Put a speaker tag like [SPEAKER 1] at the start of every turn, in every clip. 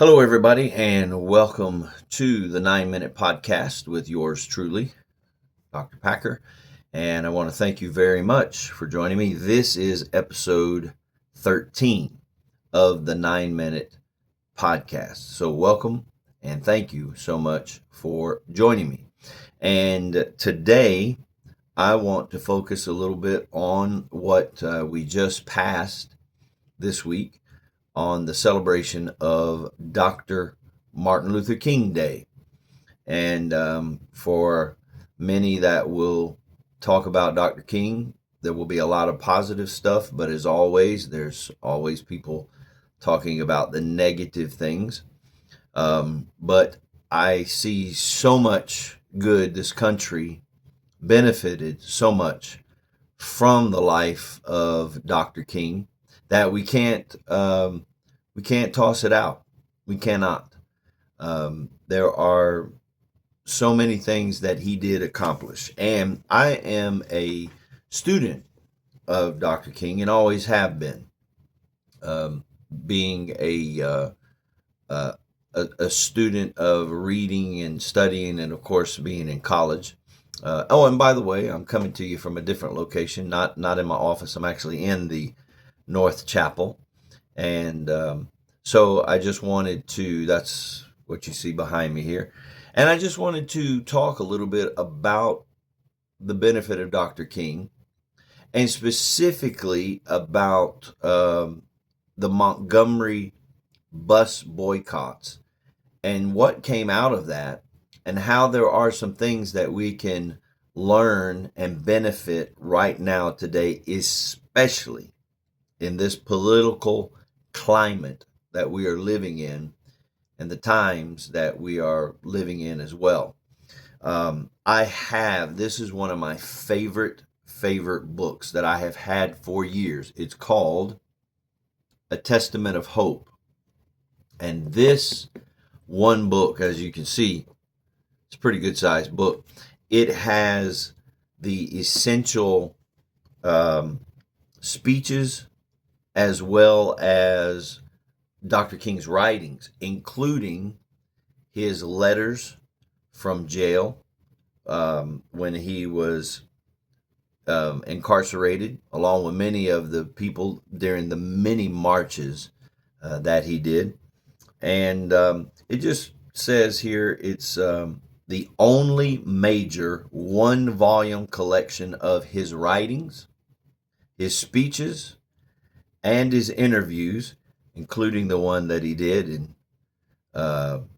[SPEAKER 1] Hello, everybody, and welcome to the 9 Minute Podcast with yours truly, Dr. Packer. And I want to thank you very much for joining me. This is episode 13 of the 9 Minute Podcast. So, welcome and thank you so much for joining me. And today, I want to focus a little bit on what we just passed this week on the celebration of Dr. Martin Luther King Day. And for many that will talk about Dr. King, there will be a lot of positive stuff, but as always, there's always people talking about the negative things. But I see so much good. This country benefited so much from the life of Dr. King that we can't toss it out. We cannot. There are so many things that he did accomplish, and I am a student of Dr. King and always have been. Being a student of reading and studying, and of course being in college. And by the way, I'm coming to you from a different location, not in my office. I'm actually in the North Chapel. And so I just wanted to, that's what you see behind me here. And I just wanted to talk a little bit about the benefit of Dr. King, and specifically about the Montgomery bus boycotts and what came out of that, and how there are some things that we can learn and benefit right now today, especially in this political climate that we are living in and the times that we are living in as well. This is one of my favorite books that I have had for years. It's called A Testament of Hope. And this one book, as you can see, it's a pretty good sized book. It has the essential speeches as well as Dr. King's writings, including his letters from jail when he was incarcerated, along with many of the people during the many marches that he did. And it just says here it's the only major one-volume collection of his writings, his speeches, and his interviews, including the one that he did in one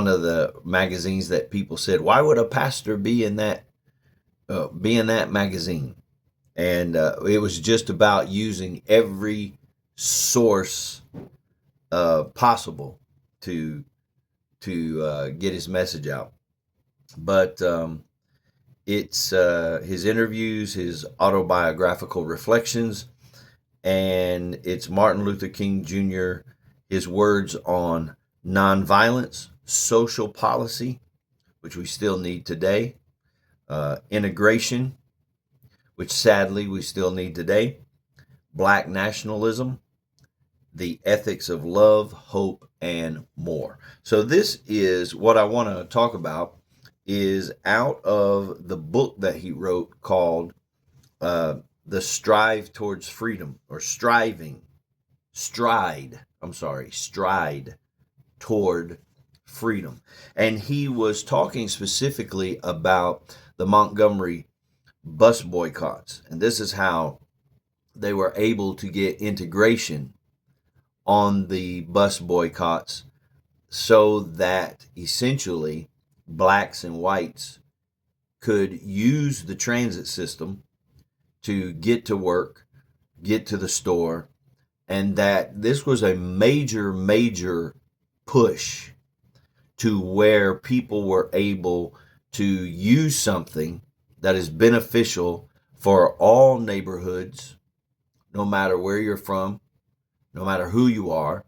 [SPEAKER 1] of the magazines that people said, "Why would a pastor be in that magazine?" And it was just about using every source possible to get his message out. But it's his interviews, his autobiographical reflections, and it's Martin Luther King Jr., his words on nonviolence, social policy, which we still need today, integration, which sadly we still need today, Black nationalism, the ethics of love, hope, and more. So this is what I want to talk about, is out of the book that he wrote called The Strive Towards Freedom, or Stride Toward Freedom. And he was talking specifically about the Montgomery bus boycotts. And this is how they were able to get integration on the bus boycotts, so that essentially blacks and whites could use the transit system to get to work, get to the store, and that this was a major push to where people were able to use something that is beneficial for all neighborhoods, no matter where you're from, no matter who you are,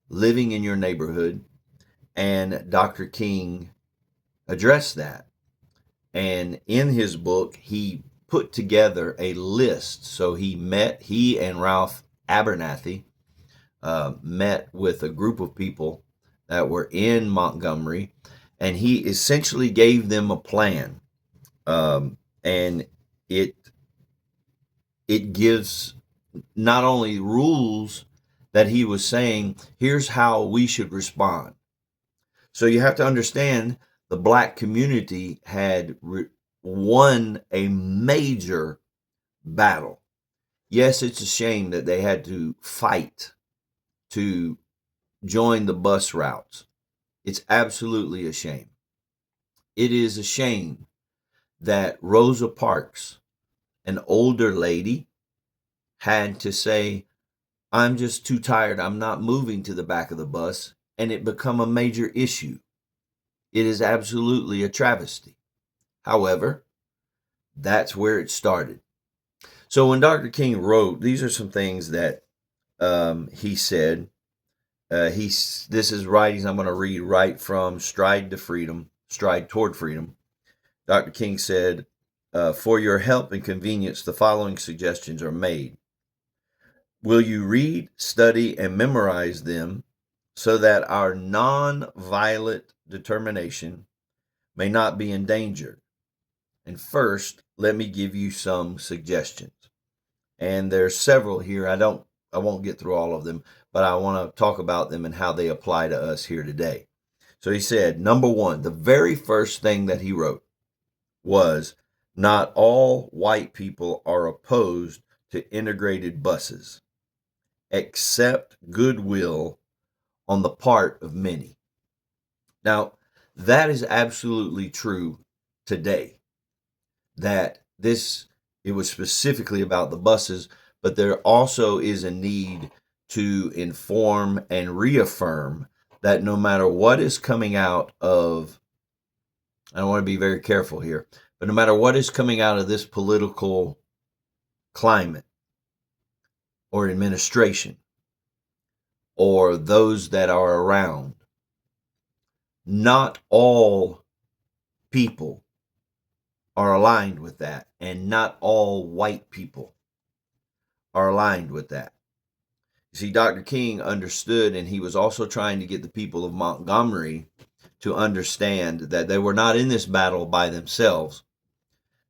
[SPEAKER 1] living in your neighborhood. And Dr. King addressed that. And in his book, he put together a list. So he and Ralph Abernathy met with a group of people that were in Montgomery, and he essentially gave them a plan. And it gives not only rules that he was saying, here's how we should respond. So you have to understand the black community had won a major battle. Yes, it's a shame that they had to fight to join the bus routes. It's absolutely a shame. It is a shame that Rosa Parks, an older lady, had to say, I'm just too tired, I'm not moving to the back of the bus, and it become a major issue. It is absolutely a travesty. However, that's where it started. So when Dr. King wrote, these are some things that he said. This is writings I'm going to read right from Stride Toward Freedom. Dr. King said, for your help and convenience, the following suggestions are made. Will you read, study, and memorize them so that our non-violent determination may not be endangered? And first, let me give you some suggestions. And there's several here. I won't get through all of them, but I want to talk about them and how they apply to us here today. So he said, number one, the very first thing that he wrote was, not all white people are opposed to integrated buses, except goodwill on the part of many. Now, that is absolutely true today. That it was specifically about the buses, but there also is a need to inform and reaffirm that no matter what is coming out of, I want to be very careful here, but no matter what is coming out of this political climate or administration or those that are around, not all people are aligned with that, and not all white people are aligned with that. You see, Dr. King understood, and he was also trying to get the people of Montgomery to understand that they were not in this battle by themselves,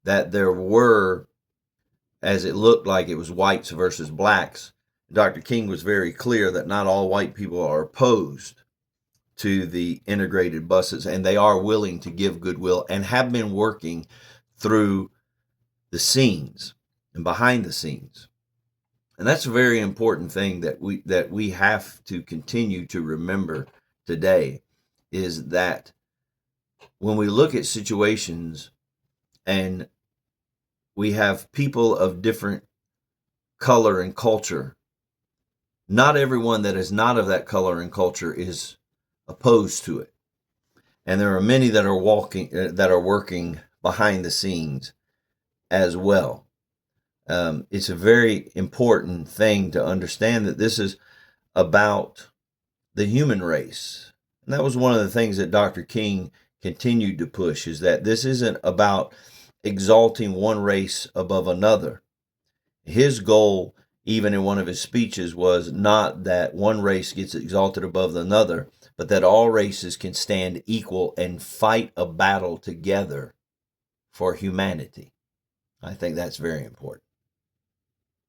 [SPEAKER 1] that there were, as it looked like it was whites versus blacks, Dr. King was very clear that not all white people are opposed to the integrated buses, and they are willing to give goodwill and have been working through the scenes and behind the scenes. And that's a very important thing that we have to continue to remember today, is that when we look at situations and we have people of different color and culture, not everyone that is not of that color and culture is opposed to it. And there are many that are working behind the scenes as well. It's a very important thing to understand that this is about the human race. And that was one of the things that Dr. King continued to push, is that this isn't about exalting one race above another. His goal, even in one of his speeches, was not that one race gets exalted above another, but that all races can stand equal and fight a battle together for humanity. I think that's very important.